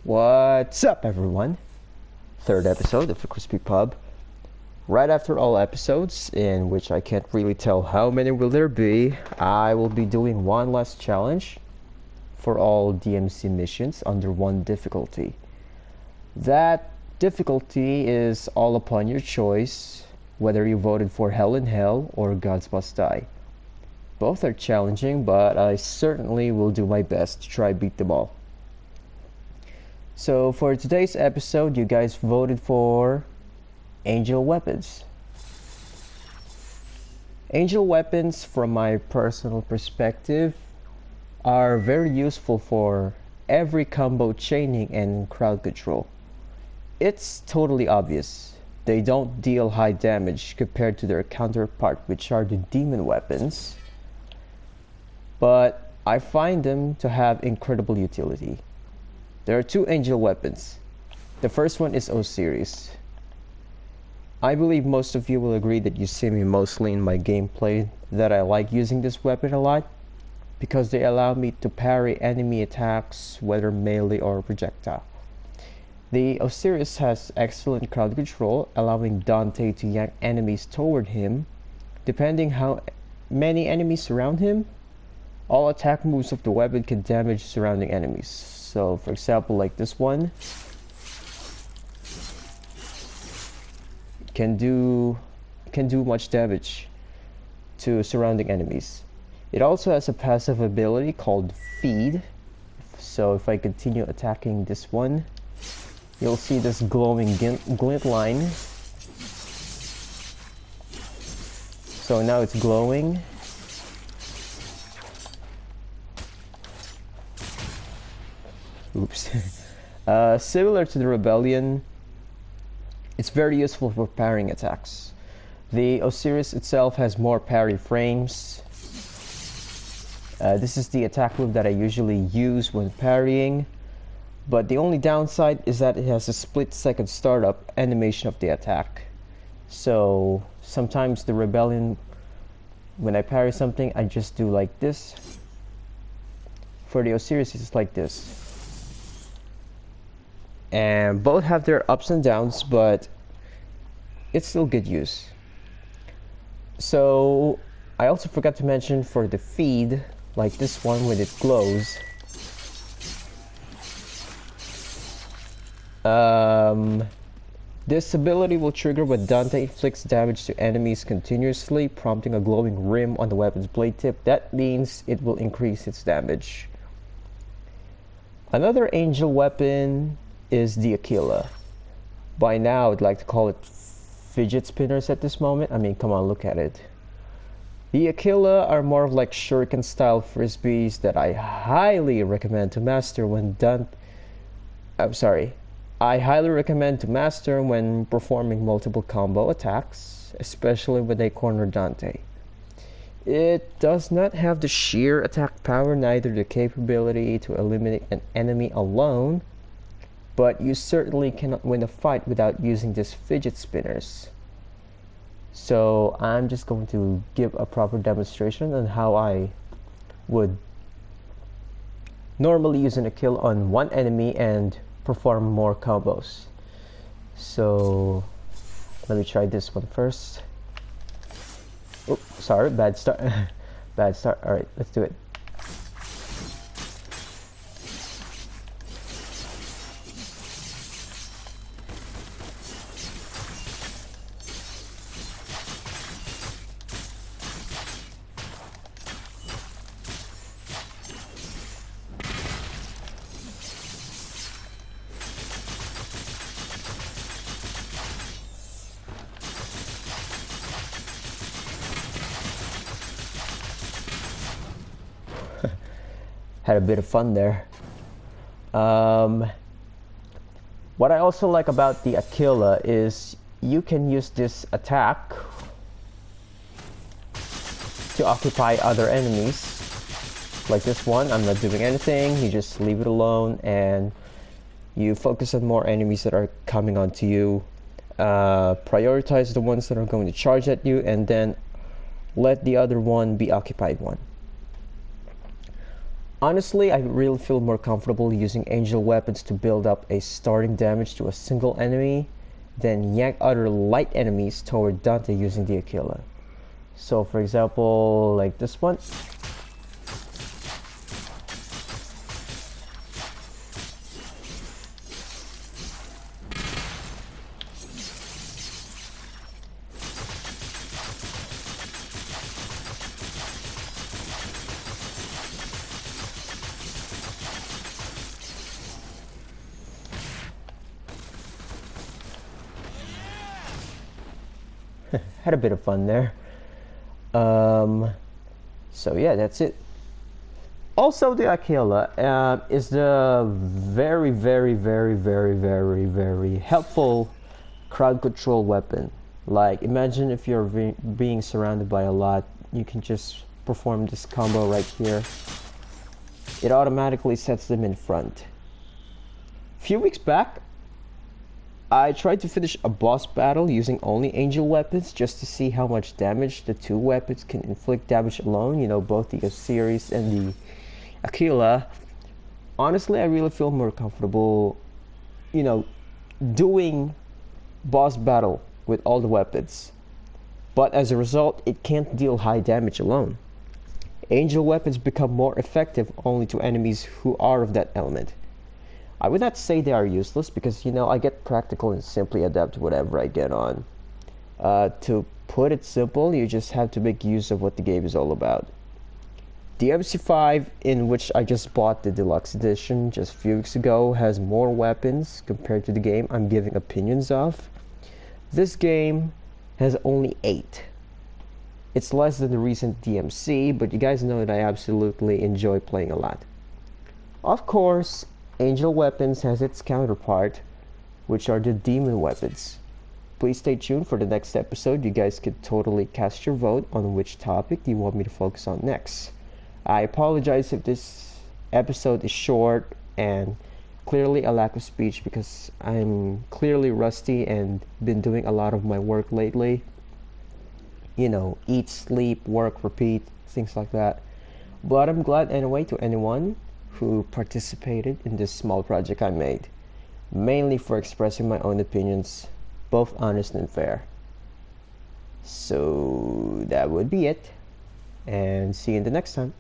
What's up, everyone? Third episode of the Krispy Pub. Right after all episodes, in which I can't really tell how many will there be, I will be doing one last challenge for all DmC missions under one difficulty. That difficulty is all upon your choice, whether you voted for Hell in Hell or Gods Must Die. Both are challenging, but I certainly will do my best to try beat them all. So for today's episode, you guys voted for Angel Weapons. Angel Weapons, from my personal perspective, are very useful for every combo chaining and crowd control. It's totally obvious. They don't deal high damage compared to their counterpart, which are the demon weapons, but I find them to have incredible utility. There are two angel weapons. The first one is Osiris. I believe most of you will agree that you see me mostly in my gameplay that I like using this weapon a lot because they allow me to parry enemy attacks, whether melee or projectile. The Osiris has excellent crowd control, allowing Dante to yank enemies toward him. Depending how many enemies surround him, all attack moves of the weapon can damage surrounding enemies. So for example, like this one can do much damage to surrounding enemies. It also has a passive ability called Feed. So if I continue attacking this one, you'll see this glowing glint line. So now it's glowing. Oops. Similar to the Rebellion, it's very useful for parrying attacks. The Osiris itself has more parry frames. This is the attack move that I usually use when parrying, but the only downside is that it has a split-second startup animation of the attack. So sometimes the Rebellion, when I parry something, I just do like this. For the Osiris, it's like this. And both have their ups and downs, but it's still good use. So I also forgot to mention for the feed, like this one when it glows, this ability will trigger when Dante inflicts damage to enemies continuously, prompting a glowing rim on the weapon's blade tip. That means it will increase its damage. Another angel weapon is the Aquila. By now, I'd like to call it fidget spinners at this moment. I mean, come on, look at it. The Aquila are more of like shuriken style frisbees that I highly recommend to master when I highly recommend to master when performing multiple combo attacks, especially when they corner Dante. It does not have the sheer attack power, neither the capability to eliminate an enemy alone, but you certainly cannot win a fight without using these fidget spinners. So I'm just going to give a proper demonstration on how I would normally use an Aquila on one enemy and perform more combos. So let me try this one first. Oh, sorry, bad start. Bad start. Alright, let's do it. Had a bit of fun there. What I also like about the Aquila is you can use this attack to occupy other enemies. Like this one, I'm not doing anything, you just leave it alone and you focus on more enemies that are coming onto you. Prioritize the ones that are going to charge at you and then let the other one be occupied one. Honestly, I really feel more comfortable using angel weapons to build up a starting damage to a single enemy than yank other light enemies toward Dante using the Aquila. So for example, like this one. Had a bit of fun there. So yeah, that's it. Also, the Aquila is the very helpful crowd control weapon. Like, imagine if you're being surrounded by a lot, you can just perform this combo right here. It automatically sets them in front. A few weeks back, I tried to finish a boss battle using only angel weapons just to see how much damage the two weapons can inflict damage alone, you know, both the Osiris and the Aquila. Honestly, I really feel more comfortable, you know, doing boss battle with all the weapons. But as a result, it can't deal high damage alone. Angel weapons become more effective only to enemies who are of that element. I would not say they are useless because, you know, I get practical and simply adapt whatever I get on. To put it simple, you just have to make use of what the game is all about. DmC 5, in which I just bought the deluxe edition just a few weeks ago, has more weapons compared to the game I'm giving opinions of. This game has only 8. It's less than the recent DmC, but you guys know that I absolutely enjoy playing a lot. Of course, Angel Weapons has its counterpart, which are the Demon Weapons. Please stay tuned for the next episode. You guys could totally cast your vote on which topic you want me to focus on next. I apologize if this episode is short and clearly a lack of speech because I'm clearly rusty and been doing a lot of my work lately. You know, eat, sleep, work, repeat, things like that. But I'm glad anyway to anyone who participated in this small project I made, mainly for expressing my own opinions, both honest and fair. So that would be it, and see you in the next time.